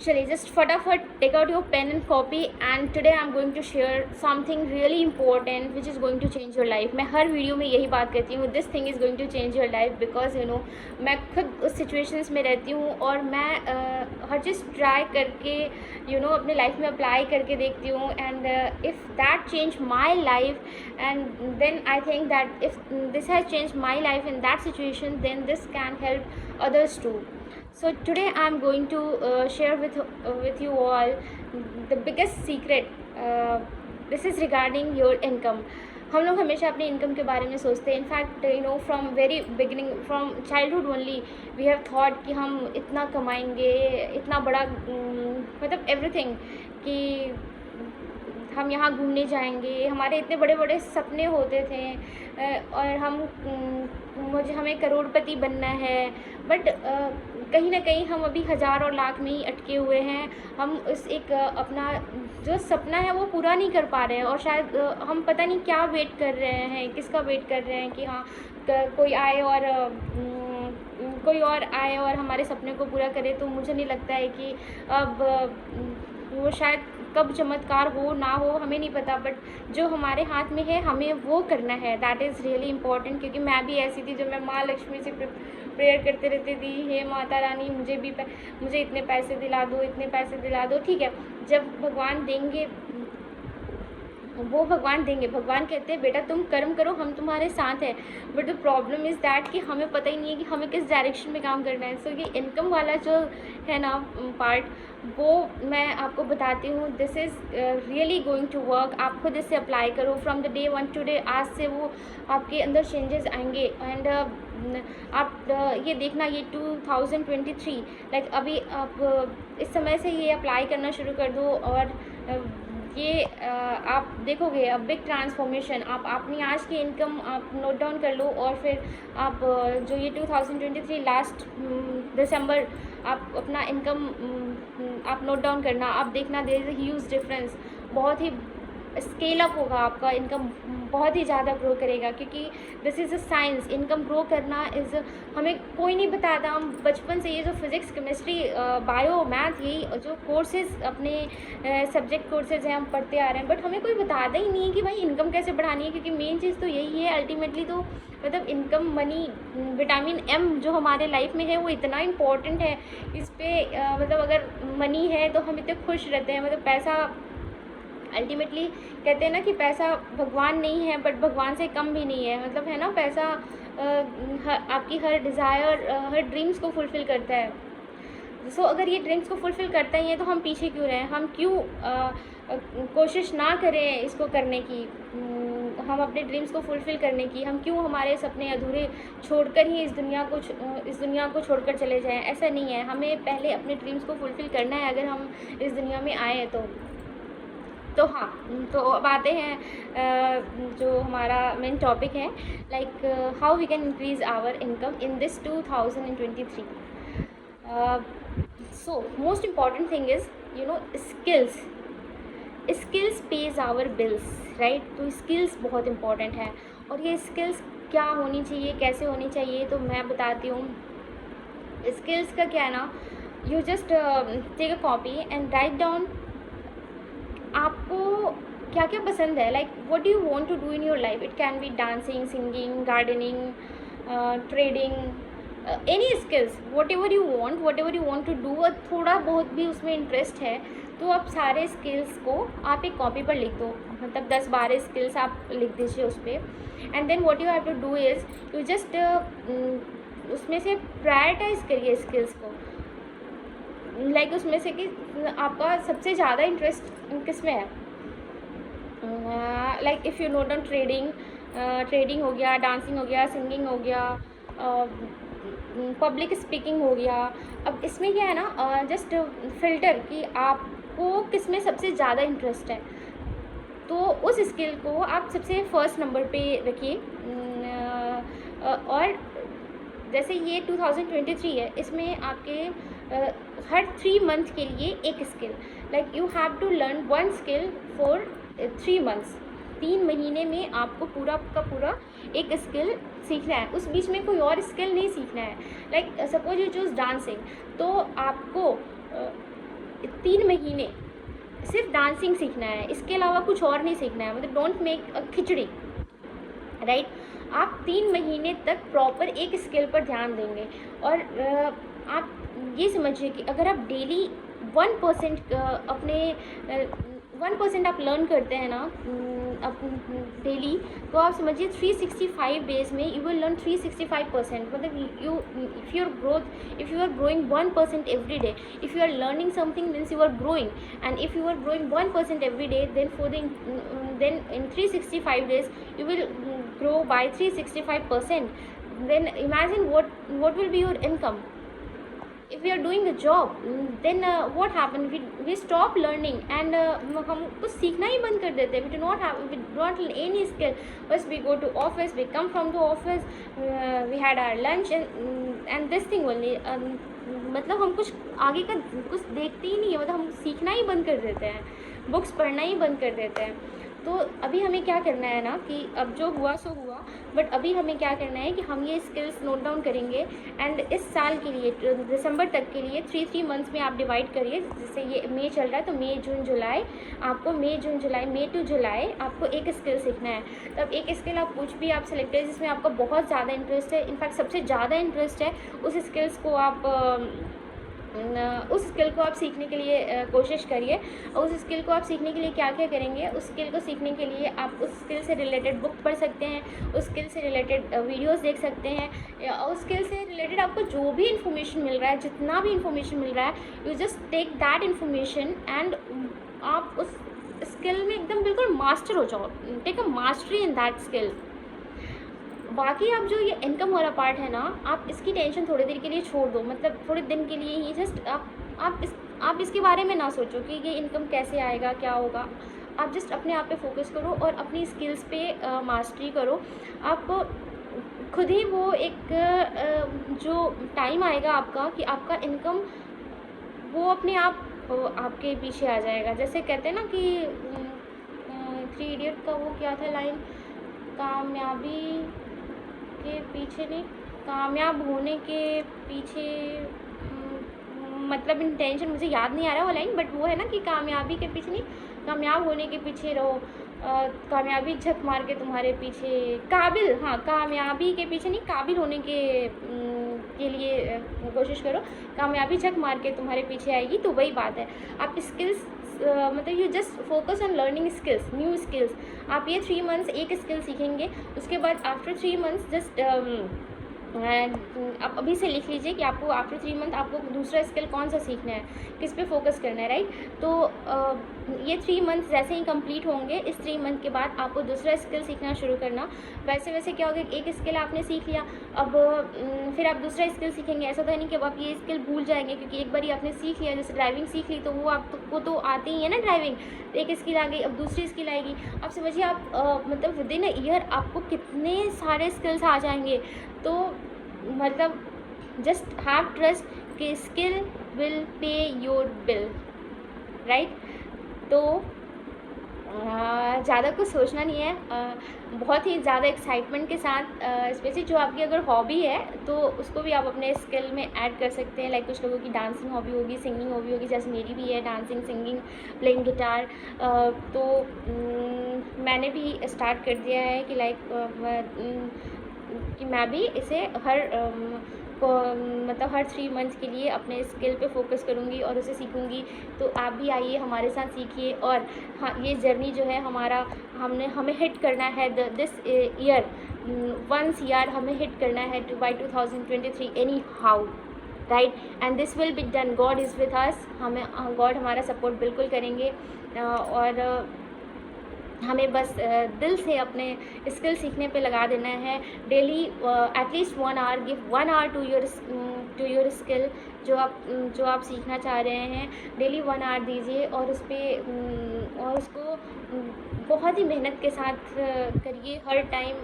चलिए जस्ट फटाफट take out your pen and copy and today I am going to share something really important which is going to change your life. मैं हर video में यही बात कहती हूँ, this thing is going to change your life because you know मैं खुद उस सिचुएशंस में रहती हूँ और मैं हर चीज़ ट्राई करके अपने लाइफ में अप्लाई करके देखती हूँ and if that change my life and then I think that if this has change my life in that situation then this can help others too. So today I am going to share with you all the biggest secret. This is regarding your income. हम लोग हमेशा अपने income के बारे में सोचते हैं. In fact from very beginning, from childhood only we have thought कि हम इतना कमाएंगे, इतना बड़ा मतलब एवरीथिंग, कि हम यहाँ घूमने जाएंगे. हमारे इतने बड़े बड़े सपने होते थे और हमें करोड़पति बनना है. बट कहीं ना कहीं हम अभी हज़ार और लाख में ही अटके हुए हैं. हम उस एक अपना जो सपना है वो पूरा नहीं कर पा रहे हैं और शायद हम पता नहीं क्या वेट कर रहे हैं, किसका वेट कर रहे हैं कि हाँ कोई आए और हमारे सपने को पूरा करे. तो मुझे नहीं लगता है कि अब वो शायद कब चमत्कार हो ना हो हमें नहीं पता, बट जो हमारे हाथ में है हमें वो करना है. That is really important. क्योंकि मैं भी ऐसी थी जो मैं माँ लक्ष्मी से प्रेयर करते रहती थी, हे माता रानी मुझे इतने पैसे दिला दो, इतने पैसे दिला दो. ठीक है, जब भगवान देंगे वो भगवान देंगे. भगवान कहते हैं बेटा तुम कर्म करो, हम तुम्हारे साथ हैं. But the problem is that कि हमें पता ही नहीं है कि हमें किस डायरेक्शन में काम करना है. सो ये इनकम वाला जो है ना पार्ट, वो मैं आपको बताती हूँ. This is really going to work. आप खुद इसे अप्लाई करो from the day one to day. आज से वो आपके अंदर चेंजेस आएंगे एंड आप ये देखना, ये 2023 लाइक अभी आप इस समय से ये अप्लाई करना शुरू कर दो और ये आप देखोगे अब बिग ट्रांसफॉर्मेशन. आप अपनी आज की इनकम आप नोट डाउन कर लो और फिर आप जो ये 2023 लास्ट दिसंबर आप अपना इनकम आप नोट डाउन करना. आप देखना there is a huge difference. बहुत ही स्केल अप होगा आपका इनकम, बहुत ही ज़्यादा ग्रो करेगा. क्योंकि this is a science. Income grow करना इज़ हमें कोई नहीं बताता. हम बचपन से ये जो फिज़िक्स, केमिस्ट्री, बायो, मैथ, यही जो कोर्सेज अपने सब्जेक्ट कोर्सेज हैं हम पढ़ते आ रहे हैं, बट हमें कोई बताता ही नहीं है कि भाई इनकम कैसे बढ़ानी है. क्योंकि मेन चीज़ तो यही है अल्टीमेटली. तो मतलब इनकम, मनी, विटामिन एम जो हमारे लाइफ में है वो इतना इम्पोर्टेंट है. इस पर मतलब अगर मनी है तो हम इतने खुश रहते हैं. मतलब पैसा अल्टीमेटली कहते हैं ना कि पैसा भगवान नहीं है बट भगवान से कम भी नहीं है. मतलब है ना, पैसा आपकी हर डिज़ायर, हर ड्रीम्स को फुलफ़िल करता है. सो अगर ये ड्रीम्स को फुलफ़िल करता ही है तो हम पीछे क्यों रहें? हम क्यों कोशिश ना करें इसको करने की, हम अपने ड्रीम्स को फुलफ़िल करने की? हम क्यों हमारे सपने अधूरे छोड़कर ही इस दुनिया को छोड़कर चले जाएं? ऐसा नहीं है. हमें पहले अपने ड्रीम्स को फुलफ़िल करना है अगर हम इस दुनिया में आए हैं तो हाँ. तो अब आते हैं जो हमारा मेन टॉपिक है, like how we can increase our income in this 2023. So most important thing is skills pays our bills, right. तो स्किल्स बहुत इम्पॉर्टेंट है. और ये स्किल्स क्या होनी चाहिए, कैसे होनी चाहिए, तो मैं बताती हूँ. स्किल्स का क्या है ना, you just take a copy and write down आपको क्या क्या पसंद है. Like what do you want to do in your life. It can be dancing, singing, gardening, trading, any skills, whatever you want to do. और थोड़ा बहुत भी उसमें इंटरेस्ट है तो आप सारे स्किल्स को आप एक कॉपी पर लिख दो. मतलब 10-12 स्किल्स आप लिख दीजिए उस पर. And then what you have to do is you just उसमें से प्रायोरिटाइज करिए स्किल्स को. लाइक उसमें से कि आपका सबसे ज़्यादा इंटरेस्ट किस में है. Like if you note on trading हो गया, डांसिंग हो गया, सिंगिंग हो गया, पब्लिक स्पीकिंग हो गया. अब इसमें क्या है ना, जस्ट फिल्टर कि आपको किस में सबसे ज़्यादा इंटरेस्ट है. तो उस स्किल को आप सबसे फर्स्ट नंबर पे रखिए. और जैसे ये 2023 है, इसमें आपके हर 3 मंथ के लिए एक skill. Like you have to learn 1 skill for 3 months. 3 महीने में आपको पूरा का पूरा एक स्किल सीखना है. उस बीच में कोई और स्किल नहीं सीखना है. Like suppose you choose dancing, तो आपको 3 महीने सिर्फ डांसिंग सीखना है, इसके अलावा कुछ और नहीं सीखना है, मतलब don't make a khichdi, right. आप 3 महीने तक प्रॉपर एक स्किल पर ध्यान देंगे। और आप ये समझिए कि अगर आप डेली 1% अपने 1% आप लर्न करते हैं ना डेली, तो आप समझिए 365 डेज में यू विल लर्न 365%। मतलब you if you are growing 1% every day, if you are learning something means you are growing, and if you are growing 1% every day, then in 365 days you will grow by 365%. Then imagine what will be your income. If we are doing a job, then what happen, we stop learning and हम कुछ सीखना ही बंद कर देते हैं. We do not learn any skill. First we go to office, we come from the office, we had our lunch and this thing only. मतलब हम कुछ आगे का कुछ देखते ही नहीं है, मतलब हम सीखना ही बंद कर देते हैं, बुक्स पढ़ना ही बंद कर देते हैं. तो अभी हमें क्या करना है ना कि अब जो हुआ सो हुआ, बट अभी हमें क्या करना है कि हम ये स्किल्स नोट डाउन करेंगे एंड इस साल के लिए दिसंबर तक के लिए 3 मंथ्स में आप डिवाइड करिए. जैसे ये मई चल रहा है तो मई जून जुलाई, आपको मई टू जुलाई आपको एक स्किल सीखना है. तब एक स्किल आप कुछ भी आप सेलेक्ट करिए जिसमें आपका बहुत ज़्यादा इंटरेस्ट है, इनफैक्ट सबसे ज़्यादा इंटरेस्ट है, उस स्किल्स को उस स्किल को आप सीखने के लिए कोशिश करिए. और उस स्किल को आप सीखने के लिए क्या क्या करेंगे, उस स्किल को सीखने के लिए आप उस स्किल से रिलेटेड बुक पढ़ सकते हैं, उस स्किल से रिलेटेड वीडियोस देख सकते हैं, और उस स्किल से रिलेटेड आपको जो भी इन्फॉर्मेशन मिल रहा है, जितना भी इन्फॉर्मेशन मिल रहा है, you just take that information and आप उस स्किल में एकदम बिल्कुल मास्टर हो जाओ. Take a mastery in that skill. बाकी आप जो ये इनकम वाला पार्ट है ना, आप इसकी टेंशन थोड़ी देर के लिए छोड़ दो, मतलब थोड़े दिन के लिए ही. जस्ट आप इसके बारे में ना सोचो कि ये इनकम कैसे आएगा, क्या होगा. आप जस्ट अपने आप पे फोकस करो और अपनी स्किल्स पे मास्टरी करो. आपको खुद ही वो एक जो टाइम आएगा आपका कि आपका इनकम वो अपने आप आपके पीछे आ जाएगा. जैसे कहते हैं ना कि 3 इडियट का वो क्या था लाइन, कामयाबी के पीछे नहीं, कामयाब होने के पीछे, मतलब इंटेंशन मुझे याद नहीं आ रहा वो लाइन, बट वो है ना कि कामयाबी के पीछे नहीं, कामयाब होने के पीछे रहो, कामयाबी झक मार के तुम्हारे पीछे, काबिल, हाँ कामयाबी के पीछे नहीं, काबिल होने के लिए कोशिश करो, कामयाबी झक मार के तुम्हारे पीछे आएगी. तो वही बात है, आप स्किल्स मतलब you just focus on learning skills, new skills. आप ये 3 मंथ्स एक स्किल सीखेंगे, उसके बाद आफ्टर 3 मंथ्स जस्ट आप अभी से लिख लीजिए कि आपको आफ्टर 3 मंथ आपको दूसरा स्किल कौन सा सीखना है, किस पे फोकस करना है, राइट. तो ये 3 मंथ्स जैसे ही कंप्लीट होंगे, इस 3 मंथ के बाद आपको दूसरा स्किल सीखना शुरू करना. वैसे क्या होगा, एक स्किल आपने सीख लिया, अब फिर आप दूसरा स्किल सीखेंगे. ऐसा तो है नहीं कि अब आप ये स्किल भूल जाएंगे, क्योंकि एक बार आपने सीख लिया, जैसे ड्राइविंग सीख ली तो वो आपको तो आती ही है ना ड्राइविंग. एक स्किल आ गई, अब दूसरी स्किल आएगी. अब समझिए आप मतलब विदिन अ ईयर आपको कितने सारे स्किल्स आ जाएंगे. तो मतलब जस्ट हैव ट्रस्ट कि skill will pay your bill, right. तो ज़्यादा कुछ सोचना नहीं है, बहुत ही ज़्यादा एक्साइटमेंट के साथ, स्पेशली जो आपकी अगर हॉबी है तो उसको भी आप अपने स्किल में ऐड कर सकते हैं. लाइक कुछ लोगों की डांसिंग हॉबी होगी, सिंगिंग हॉबी होगी, जैसे मेरी भी है डांसिंग, सिंगिंग, प्लेइंग गिटार. तो मैंने भी स्टार्ट कर दिया है कि कि मैं भी इसे मतलब हर 3 मंथ्स के लिए अपने स्किल पे फोकस करूँगी और उसे सीखूँगी. तो आप भी आइए हमारे साथ सीखिए. और हाँ, ये जर्नी जो है हमें हिट करना है दिस ईयर, 1 ईयर हमें हिट करना है by 2023 anyhow, right. And this will be done, God is with us. God हमारा सपोर्ट बिल्कुल करेंगे. और हमें बस दिल से अपने स्किल सीखने पे लगा देना है. Daily at least 1 hour, give 1 hour to your skill. जो आप सीखना चाह रहे हैं, डेली 1 आवर दीजिए और और उसको बहुत ही मेहनत के साथ करिए. हर टाइम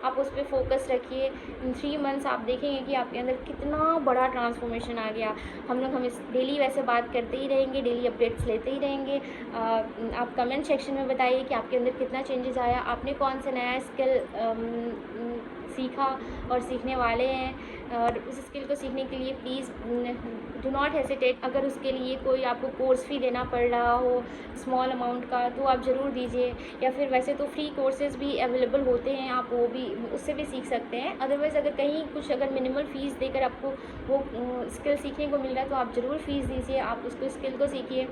आप उस पर फोकस रखिए. इन 3 मंथ्स आप देखेंगे कि आपके अंदर कितना बड़ा ट्रांसफॉर्मेशन आ गया. हम इस डेली वैसे बात करते ही रहेंगे, डेली अपडेट्स लेते ही रहेंगे. आप कमेंट सेक्शन में बताइए कि आपके अंदर कितना चेंजेस आया, आपने कौन सा नया स्किल सीखा और सीखने वाले हैं. और उस स्किल को सीखने के लिए प्लीज़ डू नॉट हेसिटेट। अगर उसके लिए कोई आपको कोर्स फ़ी देना पड़ रहा हो स्मॉल अमाउंट का, तो आप ज़रूर दीजिए। या फिर वैसे तो फ्री कोर्सेज़ भी अवेलेबल होते हैं, आप वो भी उससे भी सीख सकते हैं। अदरवाइज़ अगर कहीं कुछ अगर मिनिमल फ़ीस देकर आपको वो स्किल सीखने को मिल रहा है तो आप ज़रूर फ़ीस दीजिए, आप उसको स्किल को सीखिए।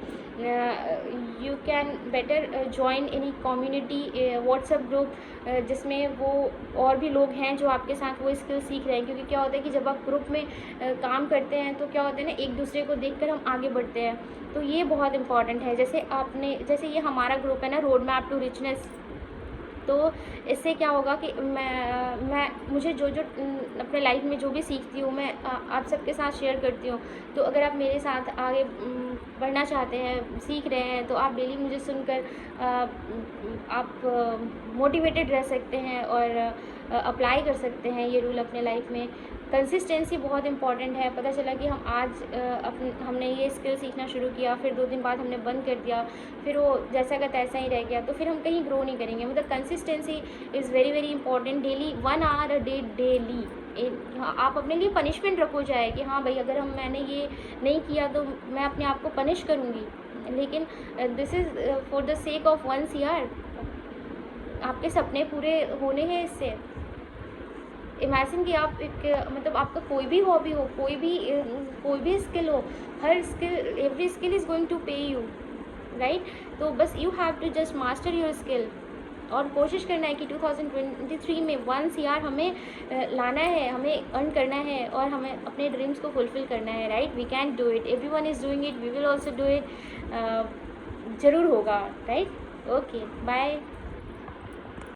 You can better join any community WhatsApp group जिसमें वो और भी लोग हैं जो आपके साथ वो स्किल सीख रहे हैं। क्योंकि क्या होता है कि जब आप ग्रुप में काम करते हैं तो क्या होता है ना, एक दूसरे को देखकर हम आगे बढ़ते हैं। तो ये बहुत इंपॉर्टेंट है। जैसे ये हमारा ग्रुप है ना, रोड मैप टू रिचनेस, तो इससे क्या होगा कि मुझे जो अपने लाइफ में जो भी सीखती हूँ मैं आप सबके साथ शेयर करती हूँ। तो अगर आप मेरे साथ आगे बढ़ना चाहते हैं, सीख रहे हैं, तो आप डेली मुझे सुनकर आप मोटिवेटेड रह सकते हैं और अप्लाई कर सकते हैं ये रूल अपने लाइफ में। कंसिस्टेंसी बहुत इंपॉर्टेंट है। पता चला कि हम आज हमने ये स्किल सीखना शुरू किया, फिर 2 दिन बाद हमने बंद कर दिया, फिर वो जैसा का तैसा ही रह गया, तो फिर हम कहीं ग्रो नहीं करेंगे। मतलब consistency is very very important. Daily 1 hour a day daily आप अपने लिए पनिशमेंट रखो जाए कि हाँ भाई, अगर मैंने ये नहीं किया तो मैं अपने आप को पनिश करूँगी। लेकिन this is for the sake of 1 CR। आपके सपने पूरे होने हैं इससे। इमेजिन कि आप मतलब आपका कोई भी हॉबी हो, कोई भी स्किल हो, हर skill, every skill is going to pay you, right. तो बस you have to just master your skill और कोशिश करना है कि 2023 में 1 CR हमें लाना है, हमें अर्न करना है और हमें अपने ड्रीम्स को फुलफ़िल करना है, right. We can do it, everyone is doing it, we will also do it. ज़रूर होगा, राइट। Okay, bye.